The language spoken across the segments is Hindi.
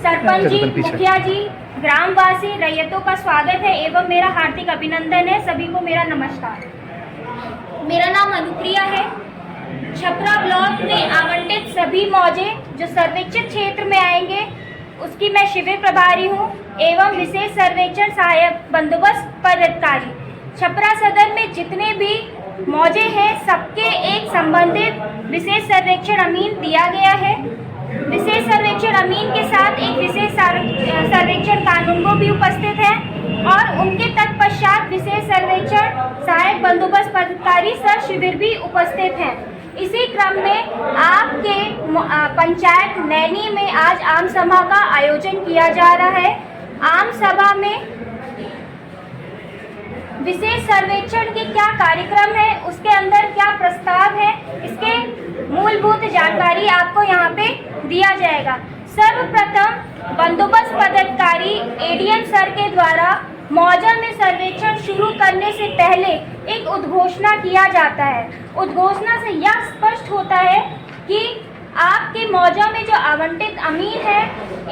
सरपंच जी, मुखिया जी, ग्रामवासी, रैयतों का स्वागत है एवं मेरा हार्दिक अभिनंदन है। सभी को मेरा नमस्कार। मेरा नाम अनुप्रिया है। छपरा ब्लॉक में आवंटित सभी मौजे जो सर्वेक्षण क्षेत्र में आएंगे उसकी मैं शिविर प्रभारी हूँ एवं विशेष सर्वेक्षण सहायक बंदोबस्त पदाधिकारी। छपरा सदर में जितने भी मौजे हैं सबके एक संबंधित विशेष सर्वेक्षण अमीन दिया गया है। विशेष सर्वेक्षण अमीन के साथ एक विशेष सर्वेक्षण कानून को भी उपस्थित है और उनके तत्पश्चात विशेष सर्वेक्षण सहायक बंदोबस्त पदाधिकारी सह शिविर भी उपस्थित हैं। इसी क्रम में आपके पंचायत नैनी में आज आम सभा का आयोजन किया जा रहा है। आम सभा में विशेष सर्वेक्षण के क्या कार्यक्रम है, उसके अंदर क्या प्रस्ताव है, इसके मूलभूत जानकारी आपको यहाँ पे दिया जाएगा। सर्वप्रथम बंदोबस्त पदाधिकारी एडीएम सर के द्वारा मौजा में सर्वेक्षण शुरू करने से पहले एक उद्घोषणा किया जाता है। उद्घोषणा से यह स्पष्ट होता है कि आपके मौजा में जो आवंटित अमीन है,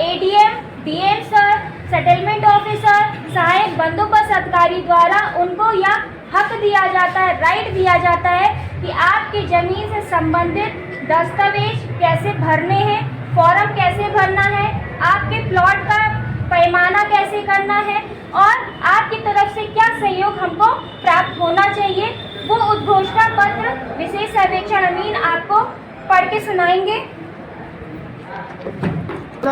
ADM, DM sir, settlement officer, सहायक बंदोबस्त अधिकारी द्वारा उनको यह हक दिया जाता है, राइट दिया जाता है कि आपकी जमीन से संबंधित दस्तावेज कैसे भरने हैं, फॉर्म कैसे भरना है, आपके प्लॉट का पैमाना कैसे करना है और आपकी तरफ से क्या सहयोग हमको प्राप्त होना चाहिए, वो उद्घोषणा पत्र विशेष सर्वेक्षण अमीन आपको पढ़ के सुनाएंगे।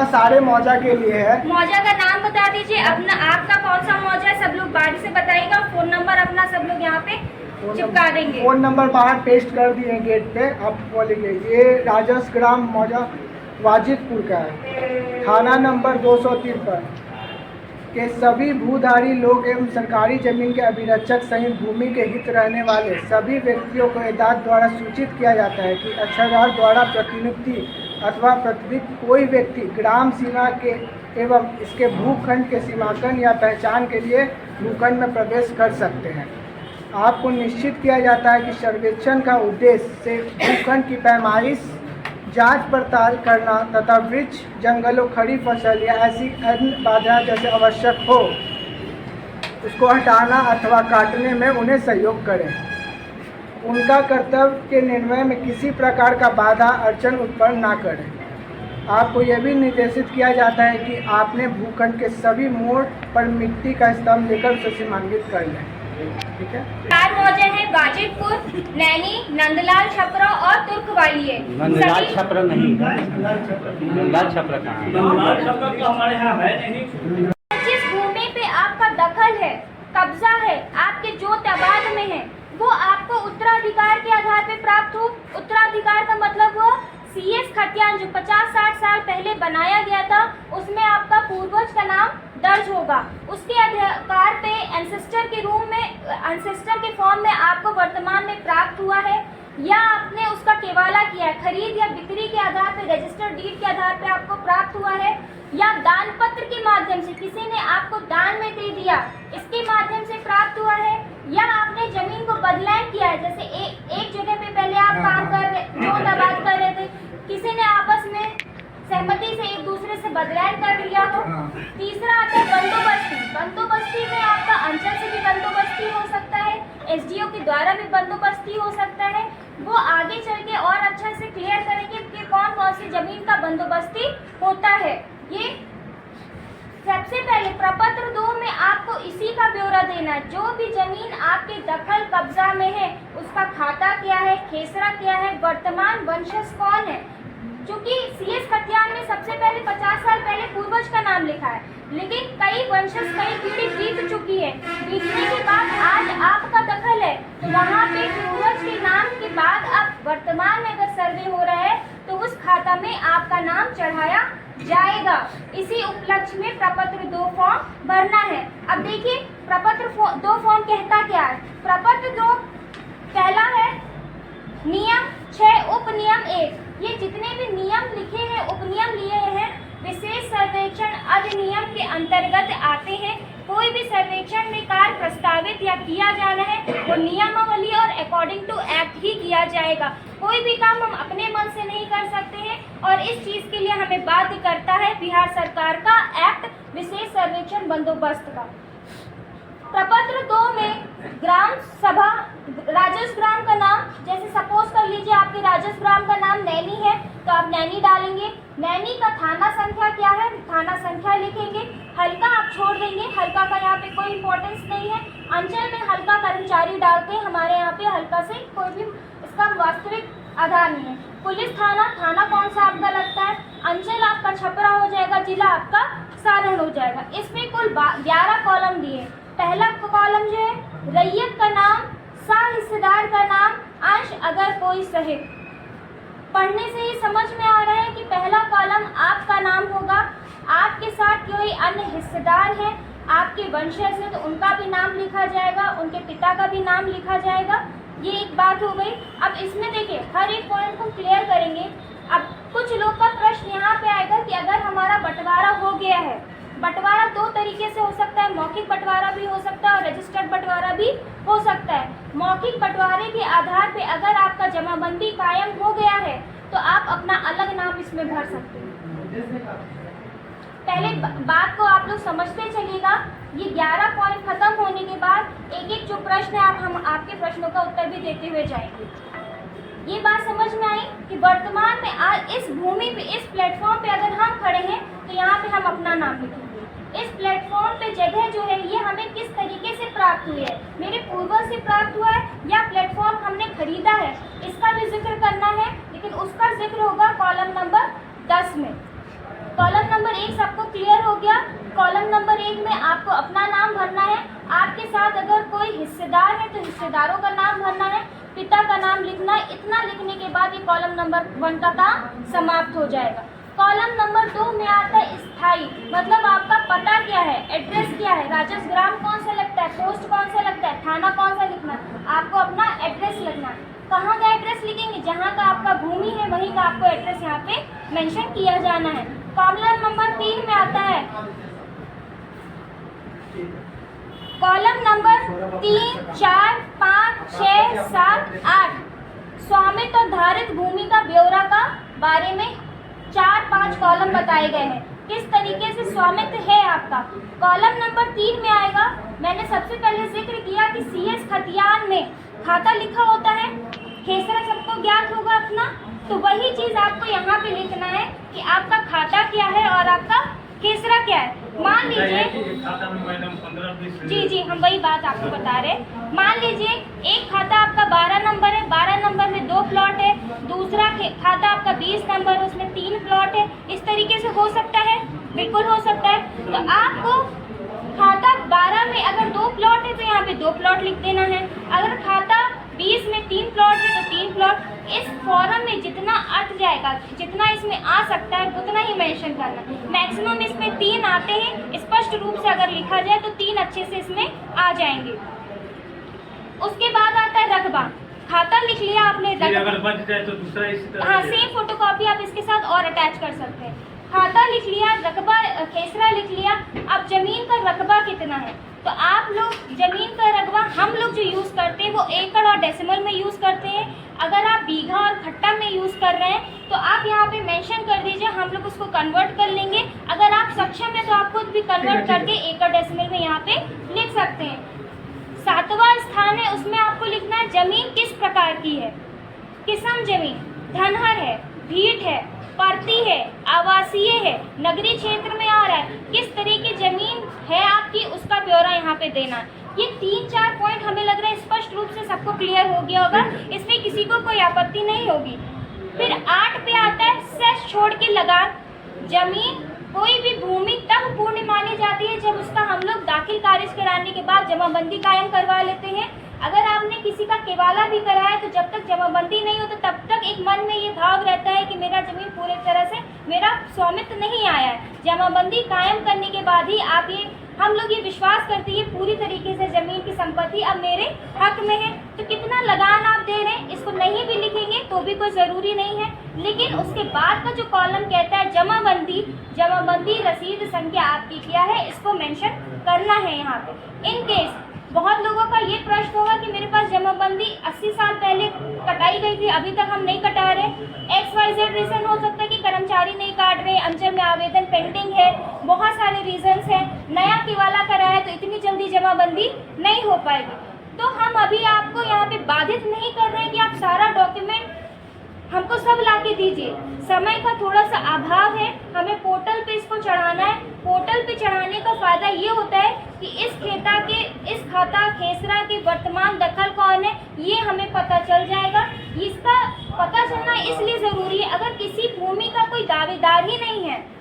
सारे मौजा के लिए है। मौजा का नाम बता दीजिए, अपना आपका कौन सा मौजा है, सब लोग बारी से बताइएगा। फोन नंबर अपना सब लोग यहाँ पे चिपका देंगे। फोन नंबर बाहर पेस्ट कर दिए गेट पे, आप बोलेंगे। ये राजस ग्राम मौजा वाजिदपुर का है, थाना नंबर 253 के सभी भूधारी लोग एवं सरकारी जमीन के अभिरक्षक सहित भूमि के हित रहने वाले सभी व्यक्तियों को एदाद द्वारा सूचित किया जाता है कि अक्षरधार द्वारा प्रतिनियुक्ति अथवा प्रतिनियुक्त कोई व्यक्ति ग्राम सीमा के एवं इसके भूखंड के सीमांकन या पहचान के लिए भूखंड में प्रवेश कर सकते हैं। आपको निश्चित किया जाता है कि सर्वेक्षण का उद्देश्य से भूखंड की पैमाइश, जांच पड़ताल करना तथा वृक्ष, जंगलों, खड़ी फसल या ऐसी अन्य बाधाएं जैसे आवश्यक हो उसको हटाना अथवा काटने में उन्हें सहयोग करें। उनका कर्तव्य के निर्णय में किसी प्रकार का बाधा अड़चन उत्पन्न ना करें। आपको यह भी निर्देशित किया जाता है कि आपने भूखंड के सभी मोड़ पर मिट्टी का स्तंभ लेकर उसे सीमांकित कर लें। ठीक है। चार मौजे हैं, वाजिदपुर, नैनी, नंदलाल छपरा और तुर्कवाली। नंदलाल छपरा नहीं, नंदलाल छपरा कहाँ है? हमारे यहाँ है नहीं। जिस भूमि पे आपका दखल है, कब्जा है, आपके जो तबाद में है, वो आपको उत्तराधिकार के आधार पे प्राप्त हो। उत्तराधिकार का मतलब वो सीएस खतियान जो 50-60 साल पहले बनाया गया था, उसमें आपका पूर्वज का नाम दर्ज होगा। उसके अधिकार पे एंसेस्टर के रूप में, एंसेस्टर के फॉर्म में आपको वर्तमान में प्राप्त हुआ है, या आपने उसका केवाला किया है, खरीद या बिक्री के आधार पे, रजिस्टर्ड डीड के आधार पे आपको प्राप्त हुआ है, या दान पत्र के माध्यम से किसी ने आपको दान में दे दिया, इसके माध्यम से प्राप्त हुआ है, या आपने जमीन को बदलाव किया है। जैसे एक जगह पे पहले आप काम कर रहे, जोत आबाद कर रहे थे, किसी ने आपस में सहमति से एक दूसरे से बदलाव कर लिया हो। तीसरा आता है बंदोबस्ती। बंदोबस्ती में आपका अंचल से भी बंदोबस्ती हो सकता है, एसडीओ के द्वारा भी बंदोबस्ती हो सकता है। वो आगे चल के और अच्छा से क्लियर करेंगे कि कौन कौन सी जमीन का बंदोबस्ती होता है। ये सबसे पहले प्रपत्र 2 में आपको इसी का ब्यौरा देना है। जो भी जमीन आपके दखल कब्जा में है उसका खाता क्या है, खेसरा क्या है, वर्तमान वंशज कौन है। क्योंकि सीएस खतियान में सबसे पहले 50 साल पहले पूर्वज का नाम लिखा है, लेकिन कई वंशज, कई पीढ़ी बीत चुकी है। बीतने के बाद आज आपका दखल है, तो वहाँ पे पूर्वज के नाम के बाद अब वर्तमान में अगर सर्वे हो रहा है तो उस खाता में आपका नाम चढ़ाया जाएगा। इसी उपलक्ष्य में प्रपत्र 2 फॉर्म भरना है। अब देखिए प्रपत्र 2 फॉर्म कहता क्या है। प्रपत्र 2 पहला है नियम 6 उपनियम 1। ये जितने भी नियम लिखे हैं, उपनियम लिए हैं, विशेष सर्वेक्षण अधिनियम के अंतर्गत आते हैं। कोई भी सर्वेक्षण में कार्य प्रस्तावित या किया जाना है वो नियमावली और अकॉर्डिंग टू एक्ट ही किया जाएगा। कोई भी काम हम अपने मन से नहीं कर सकते हैं और इस चीज़ के लिए हमें बाध्य करता है बिहार सरकार का एक्ट विशेष सर्वेक्षण बंदोबस्त का। प्रपत्र 2 में ग्राम सभा राजस्व ग्राम का नाम, जैसे सपोज कर लीजिए आपके राजस्व ग्राम का नाम नैनी है तो आप नैनी डालेंगे। नैनी का थाना संख्या क्या है, थाना संख्या लिखेंगे। हल्का आप छोड़ देंगे, हल्का का यहाँ पे कोई इंपॉर्टेंस नहीं है। अंचल में हल्का कर्मचारी डालते हैं, हमारे यहाँ पे हल्का से कोई भी इसका वास्तविक आधार नहीं है। पुलिस थाना, थाना कौन सा आपका लगता है, अंचल आपका छपरा हो जाएगा, जिला आपका सारण हो जाएगा। इसमें कुल 11 कॉलम दिए। पहला कॉलम जो है रैयत का नाम, सा हिस्सेदार का नाम, अंश अगर कोई सहित। पढ़ने से ही समझ में आ रहा है कि पहला कॉलम आपका नाम होगा, आपके साथ कोई अन्य हिस्सेदार है, आपके वंशज है तो उनका भी नाम लिखा जाएगा, उनके पिता का भी नाम लिखा जाएगा। ये एक बात हो गई। अब इसमें देखिए हर एक पॉइंट को क्लियर करेंगे। अब कुछ लोग का प्रश्न यहाँ पे आएगा कि अगर हमारा बंटवारा हो गया है, बंटवारा 2 तरीके से हो सकता है, मौखिक बंटवारा भी हो सकता है और रजिस्टर्ड बंटवारा भी हो सकता है। मौखिक बंटवारे के आधार पे अगर आपका जमाबंदी कायम हो गया है तो आप अपना अलग नाम इसमें भर सकते हैं। पहले बात को आप लोग समझते चलिएगा। ये 11 पॉइंट खत्म होने के बाद एक एक जो प्रश्न है हम आपके प्रश्नों का उत्तर भी देते हुए जाएंगे। ये बात समझ में आई कि वर्तमान में आज इस भूमि पे, इस प्लेटफॉर्म पे अगर हम खड़े हैं तो यहाँ पे हम अपना नाम लिखेंगे। इस प्लेटफॉर्म पे जगह जो है ये हमें किस तरीके से प्राप्त हुई है, मेरे पूर्वज से प्राप्त हुआ है या प्लेटफॉर्म हमने खरीदा है, इसका भी जिक्र करना है। लेकिन उसका जिक्र होगा कॉलम नंबर 10 में। कॉलम नंबर 1 सबको क्लियर हो गया। कॉलम नंबर 1 में आपको अपना नाम भरना है, आपके साथ अगर कोई हिस्सेदार है तो हिस्सेदारों का नाम भरना है, पिता का नाम लिखना है। इतना लिखने के बाद ये कॉलम नंबर 1 का काम समाप्त हो जाएगा। कॉलम नंबर 2 में आता है स्थायी, मतलब आपका पता क्या है, एड्रेस क्या है, राजस्व ग्राम कौन सा लगता है, पोस्ट कौन सा लगता है, थाना कौन सा लिखना है, आपको अपना एड्रेस लिखना है। कहाँ का एड्रेस लिखेंगे, जहाँ का आपका भूमि है वहीं का आपको एड्रेस यहाँ पे मेंशन किया जाना है। कॉलम नंबर 3 में आता है, कॉलम नंबर 3, 4, 5, 6, 7, 8 स्वामित्व और धारित भूमि का ब्यौरा का बारे में 4-5 कॉलम बताए गए हैं, किस तरीके से स्वामित्व है आपका। कॉलम नंबर 3 में आएगा, मैंने सबसे पहले जिक्र किया कि CS खतियान में खाता लिखा होता है, खेसरा सबको ज्ञात होगा अपना, तो वही चीज़ आपको यहाँ पे लिखना है कि आपका खाता क्या है और आपका खेसरा क्या है। मान लीजिए जी हम वही बात आपको बता रहे हैं। मान लीजिए एक खाता आपका 12 नंबर है, 12 नंबर में 2 प्लॉट है, दूसरा खाता आपका 20 नंबर है उसमें 3 प्लॉट है। इस तरीके से हो सकता है, बिल्कुल हो सकता है। तो आपको खाता 12 में अगर 2 प्लॉट है तो यहाँ पे 2 प्लॉट लिख देना है। अगर खाता 20 में 3 प्लॉट है तो 3 प्लॉट। इस फॉर्म में जितना अट जाएगा, जितना इसमें आ सकता है उतना ही मेंशन करना। मैक्सिमम इसमें 3 आते हैं, स्पष्ट रूप से अगर लिखा जाए तो 3 अच्छे से इसमें आ जाएंगे। उसके बाद आता है रकबा। खाता लिख लिया आपने, अगर बच जाए तो दूसरा इसी तरह, हाँ सेम फोटोकॉपी आप इसके साथ और अटैच कर सकते हैं। खाता लिख लिया, रकबा खेसरा लिख लिया। अब जमीन का रकबा कितना है, तो आप लोग जमीन का रकबा हम लोग जो यूज़ करते हैं वो एकड़ और डेसिमल में यूज़ करते हैं। अगर आप बीघा और खट्टा में यूज़ कर रहे हैं तो आप यहाँ पे मेंशन कर दीजिए, हम लोग उसको कन्वर्ट कर लेंगे। अगर आप सक्षम हैं तो आप खुद भी कन्वर्ट करके एकड़ डेसिमल में यहाँ पे लिख सकते हैं। 7वां स्थान है, उसमें आपको लिखना है जमीन किस प्रकार की है। किस्म जमीन धनहर है, भीट है, परती है, आवासीय है, नगरीय क्षेत्र में आ रहा है, किस तरह की जमीन है आपकी उसका ब्यौरा यहाँ पे देना। ये 3-4 पॉइंट हमें लग रहा है स्पष्ट रूप से सबको क्लियर हो गया होगा, इसमें किसी को कोई आपत्ति नहीं होगी। फिर 8 पे आता है सेस छोड़ के लगान। जमीन कोई भी भूमि तब पूर्ण मानी जाती है जब उसका हम लोग दाखिल खारिज कराने के बाद जमाबंदी कायम करवा लेते हैं। अगर आपने किसी का केवाला भी कराया तो जब तक जमाबंदी नहीं हो तो तब तक एक मन में ये भाव रहता है कि मेरा जमीन पूरे तरह से मेरा स्वामित्व नहीं आया है। जमाबंदी कायम करने के बाद ही आप ये हम लोग ये विश्वास करते हैं पूरी तरीके से ज़मीन की संपत्ति अब मेरे हक में है। तो कितना लगान आप दे रहे हैं, इसको नहीं भी लिखेंगे तो भी कोई ज़रूरी नहीं है। लेकिन उसके बाद का जो कॉलम कहता है जमाबंदी रसीद संख्या आपकी क्या है, इसको मेंशन करना है यहाँ पे। इन केस बहुत लोगों का ये प्रश्न होगा कि मेरे पास जमाबंदी 80 साल पहले कटाई गई थी, अभी तक हम नहीं कटा रहे। XYZ रीज़न हो सकता है कि कर्मचारी नहीं काट रहे, अंचल में आवेदन पेंडिंग है, बहुत सारे रीजंस हैं, नया केवाला करा है तो इतनी जल्दी जमाबंदी नहीं हो पाएगी। तो हम अभी आपको यहाँ पे बाधित नहीं कर रहे हैं कि आप सारा डॉक्यूमेंट हमको सब ला के दीजिए। समय का थोड़ा सा अभाव है, हमें पोर्टल पे इसको चढ़ाना है। पोर्टल पे चढ़ाने का फ़ायदा ये होता है कि इस खाता खेसरा के वर्तमान दखल कौन है ये हमें पता चल जाएगा। इसका पता चलना इसलिए ज़रूरी है, अगर किसी भूमि का कोई दावेदार ही नहीं है,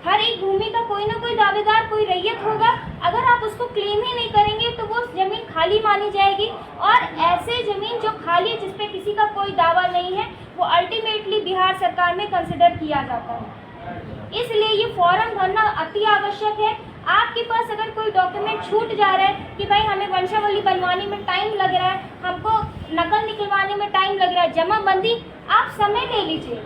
हर एक भूमि का कोई ना कोई दावेदार, कोई रैयत होगा, अगर आप उसको क्लेम ही नहीं करेंगे तो वो ज़मीन खाली मानी जाएगी। और ऐसे ज़मीन जो खाली है जिस पे किसी का कोई दावा नहीं है वो अल्टीमेटली बिहार सरकार में कंसिडर किया जाता है। इसलिए ये फॉर्म भरना अति आवश्यक है। आपके पास अगर कोई डॉक्यूमेंट छूट जा रहा है कि भाई हमें वंशावली बनवाने में टाइम लग रहा है, हमको नकल निकलवाने में टाइम लग रहा है, जमाबंदी आप समय ले लीजिए।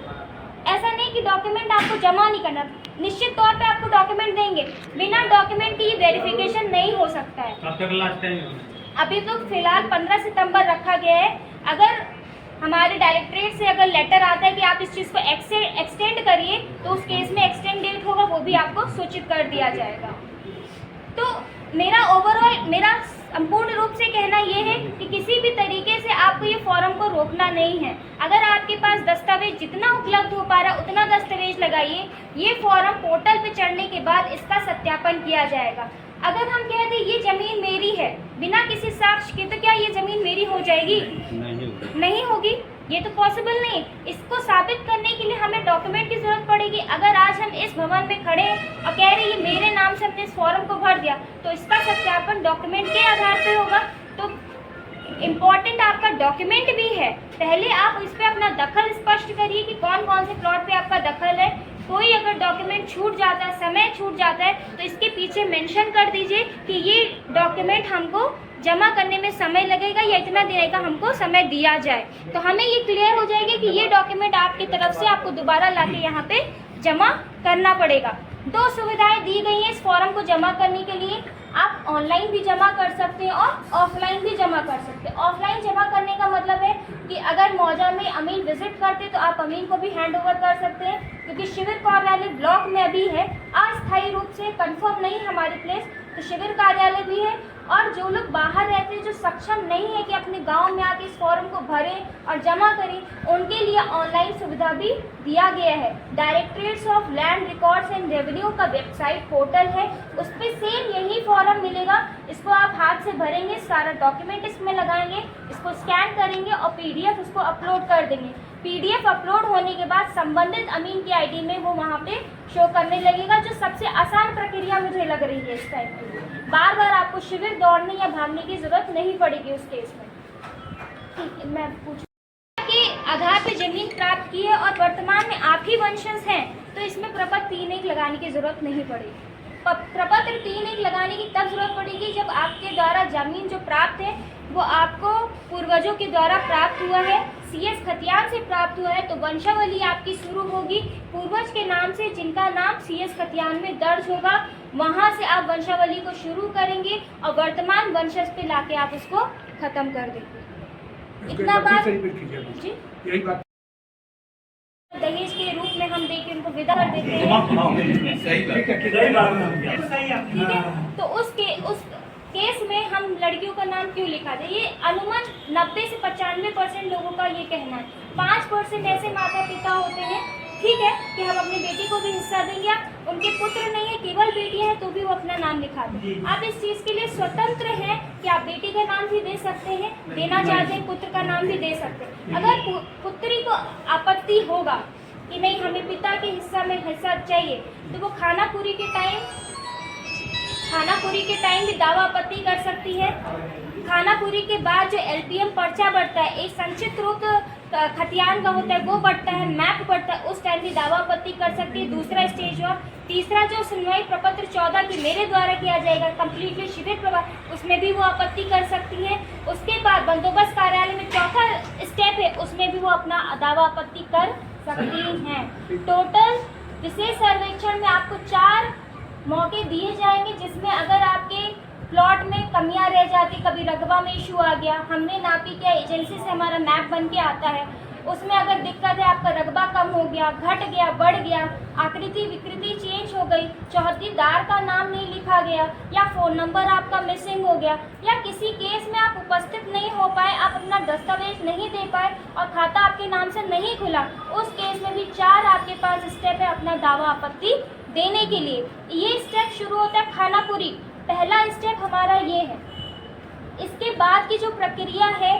ऐसा नहीं कि डॉक्यूमेंट आपको जमा नहीं करना, निश्चित तौर पे आपको डॉक्यूमेंट देंगे, बिना डॉक्यूमेंट की वेरिफिकेशन नहीं हो सकता है। कब तक लास्ट टाइम? अभी तो फिलहाल 15 सितंबर रखा गया है। अगर हमारे डायरेक्टरेट से अगर लेटर आता है कि आप इस चीज़ को एक्सटेंड करिए तो उस केस में एक्सटेंड डेट होगा, वो भी आपको सूचित कर दिया जाएगा। तो मेरा संपूर्ण रूप से कहना ये है कि किसी भी तरीके से आपको ये फॉर्म को रोकना नहीं है। अगर आपके पास दस्तावेज जितना उपलब्ध हो पा रहा है उतना दस्तावेज लगाइए। ये फॉर्म पोर्टल पे चढ़ने के बाद इसका सत्यापन किया जाएगा। अगर हम कह दें ये ज़मीन मेरी है बिना किसी साक्ष्य के, तो क्या ये ज़मीन मेरी हो जाएगी? नहीं होगी, ये तो पॉसिबल नहीं। इसको साबित करने के लिए हमें डॉक्यूमेंट की ज़रूरत पड़ेगी। अगर आज हम इस भवन में खड़े और कह रहे हैं ये मेरे नाम से हमने इस फॉर्म को भर दिया, तो इसका सत्यापन डॉक्यूमेंट के आधार पे होगा। तो इम्पॉर्टेंट आपका डॉक्यूमेंट भी है। पहले आप इस पर अपना दखल स्पष्ट करिए कि कौन कौन से प्लॉट पे आपका दखल है। कोई अगर डॉक्यूमेंट छूट जाता है, समय छूट जाता है, तो इसके पीछे मेंशन कर दीजिए कि ये डॉक्यूमेंट हमको जमा करने में समय लगेगा या इतना देने का हमको समय दिया जाए। तो हमें ये क्लियर हो जाएगा कि ये डॉक्यूमेंट आपकी तरफ से आपको दोबारा लाके यहाँ पे जमा करना पड़ेगा। 2 सुविधाएं दी गई हैं इस फॉर्म को जमा करने के लिए। आप ऑनलाइन भी जमा कर सकते हैं और ऑफलाइन भी जमा कर सकते हैं। ऑफलाइन जमा करने का मतलब है कि अगर मौजा में अमीन विजिट करते तो आप अमीन को भी हैंड ओवर कर सकते हैं, क्योंकि शिविर कार्यालय ब्लॉक में अभी है, अस्थायी रूप से कंफर्म नहीं हमारी प्लेस, तो शिविर कार्यालय भी है। और जो लोग बाहर रहते हैं, जो सक्षम नहीं है कि अपने गांव में आके इस फॉर्म को भरें और जमा करें, उनके लिए ऑनलाइन सुविधा भी दिया गया है। Directorates of land records and revenue का वेबसाइट पोर्टल है, उस पर सेम यही फॉर्म मिलेगा। इसको आप हाथ से भरेंगे, सारा डॉक्यूमेंट इसमें लगाएंगे, इसको स्कैन करेंगे और PDF उसको अपलोड कर देंगे। PDF अपलोड होने के बाद संबंधित अमीन की ID में वो वहाँ पे शो करने लगेगा, जो सबसे आसान प्रक्रिया मुझे लग रही है इस टाइप की। बार बार आपको शिविर दौड़ने या भागने की जरूरत नहीं पड़ेगी उस केस में। ठीक है, मैं पूछूं कि आधार पे जमीन प्राप्त की है और वर्तमान में आप ही वंशज हैं, तो इसमें प्रपत्र 3(1) लगाने की जरूरत नहीं पड़ेगी। प्रपत्र 3(1) लगाने की तब जरूरत पड़ेगी जब आपके द्वारा जमीन जो प्राप्त है वो आपको पूर्वजों के द्वारा प्राप्त हुआ है, CS खतियान से प्राप्त हुआ है, तो वंशावली आपकी शुरू होगी पूर्वज के नाम से, जिनका नाम CS खतियान में दर्ज होगा। वहाँ से आप वंशावली को शुरू करेंगे और वर्तमान वंशज पे लाके आप उसको खत्म कर देंगे। इतना बात जी, यही बात दहेज के रूप में हम देके उनको विदा कर देते हैं। ठीक है, तो उस केस में हम लड़कियों का नाम क्यों लिखा जाए? ये अनुमान 90 से 95% लोगों का ये कहना है। 5% ऐसे माता पिता होते हैं, ठीक है, कि हम अपनी बेटी को भी हिस्सा देंगे, उनके पुत्र नहीं है, केवल बेटियां हैं, तो भी वो अपना नाम लिखा दें। आप इस चीज़ के लिए स्वतंत्र हैं कि आप बेटी का नाम भी दे सकते हैं, देना चाहते हैं पुत्र का नाम भी दे सकते हैं। अगर पुत्री को आपत्ति होगा कि नहीं हमें पिता के हिस्सा चाहिए, तो वो खानापुरी के टाइम भी दावा आपत्ति कर सकती है। खानापुरी के बाद जो LPM पर्चा बढ़ता है, एक संक्षिप्त रूप खतियान का होता है वो बढ़ता है, मैप बढ़ता है, उस टाइम भी दावा आपत्ति कर सकती है। दूसरा स्टेज हुआ। तीसरा जो सुनवाई प्रपत्र 14 की मेरे द्वारा किया जाएगा कम्प्लीटली शिविर प्रभाव, उसमें भी वो आपत्ति कर सकती है। उसके बाद बंदोबस्त कार्यालय में चौथा स्टेप है, उसमें भी वो अपना दावा आपत्ति कर सकती हैं। टोटल विशेष सर्वेक्षण में आपको 4 मौके दिए जाएंगे, जिसमें अगर आपके प्लॉट में कमियां रह जाती, कभी रकबा में इशू आ गया, हमने नापी किया, एजेंसी से हमारा मैप बन के आता है, उसमें अगर दिक्कत है, आपका रकबा कम हो गया, घट गया, बढ़ गया, आकृति विकृति चेंज हो गई, चौहद्दीदार का नाम नहीं लिखा गया, या फ़ोन नंबर आपका मिसिंग हो गया, या किसी केस में आप उपस्थित नहीं हो पाए, आप अपना दस्तावेज नहीं दे पाए और खाता आपके नाम से नहीं खुला, उस केस में भी 4 आपके पास स्टेप है अपना दावा आपत्ति देने के लिए। ये स्टेप शुरू होता है खानापुरी, पहला स्टेप हमारा ये है। इसके बाद की जो प्रक्रिया है,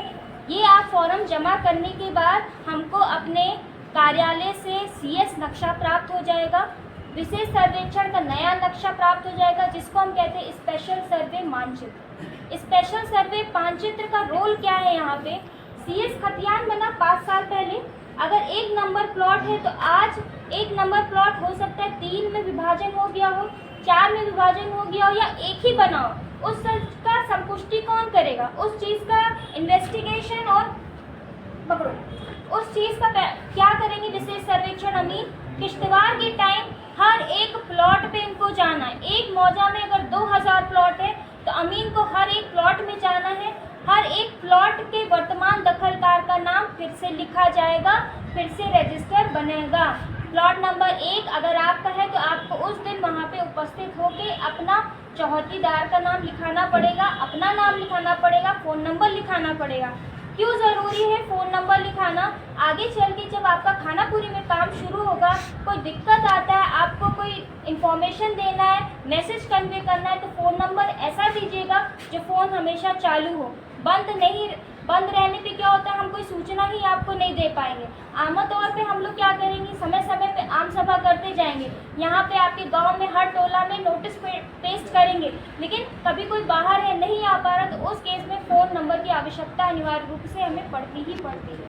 ये आप फॉर्म जमा करने के बाद हमको अपने कार्यालय से CS नक्शा प्राप्त हो जाएगा, विशेष सर्वेक्षण का नया नक्शा प्राप्त हो जाएगा, जिसको हम कहते हैं स्पेशल सर्वे मानचित्र। स्पेशल सर्वे मानचित्र का रोल क्या है यहाँ पे? CS खतियान बना 5 साल पहले, अगर 1 नंबर प्लॉट है तो आज 1 नंबर प्लॉट हो सकता है 3 में विभाजन हो गया हो, 4 में विभाजन हो गया हो, या एक ही बना हो। उस का संपुष्टि कौन करेगा? उस चीज़ का इन्वेस्टिगेशन और पकड़ो, उस चीज़ का क्या करेंगे विशेष सर्वेक्षण अमीन? किश्तवाड़ के टाइम हर एक प्लॉट पे इनको जाना है। एक मौजा में अगर 2000 प्लॉट है तो अमीन को हर एक प्लॉट में जाना है, हर एक प्लॉट के वर्तमान दखलदार का नाम फिर से लिखा जाएगा, फिर से रजिस्टर बनेगा। प्लॉट नंबर 1 अगर आपका है तो आपको उस दिन वहाँ पे उपस्थित होके अपना चौहद्दीदार का नाम लिखाना पड़ेगा, अपना नाम लिखाना पड़ेगा, फ़ोन नंबर लिखाना पड़ेगा। क्यों ज़रूरी है फ़ोन नंबर लिखाना? आगे चल के जब आपका खानापुरी में काम शुरू होगा, कोई दिक्कत आता है, आपको कोई इन्फॉर्मेशन देना है, मैसेज कन्वे करना है, तो फ़ोन नंबर ऐसा दीजिएगा जो फ़ोन हमेशा चालू हो। बंद रहने पे क्या होता है, हम कोई सूचना ही आपको नहीं दे पाएंगे। आमतौर पे हम लोग क्या करेंगे, समय समय पे आम सभा करते जाएंगे, यहाँ पे आपके गांव में हर टोला में नोटिस पेस्ट करेंगे, लेकिन कभी कोई बाहर है नहीं आ पा रहा, तो उस केस में फ़ोन नंबर की आवश्यकता अनिवार्य रूप से हमें पड़ती ही पड़ती है।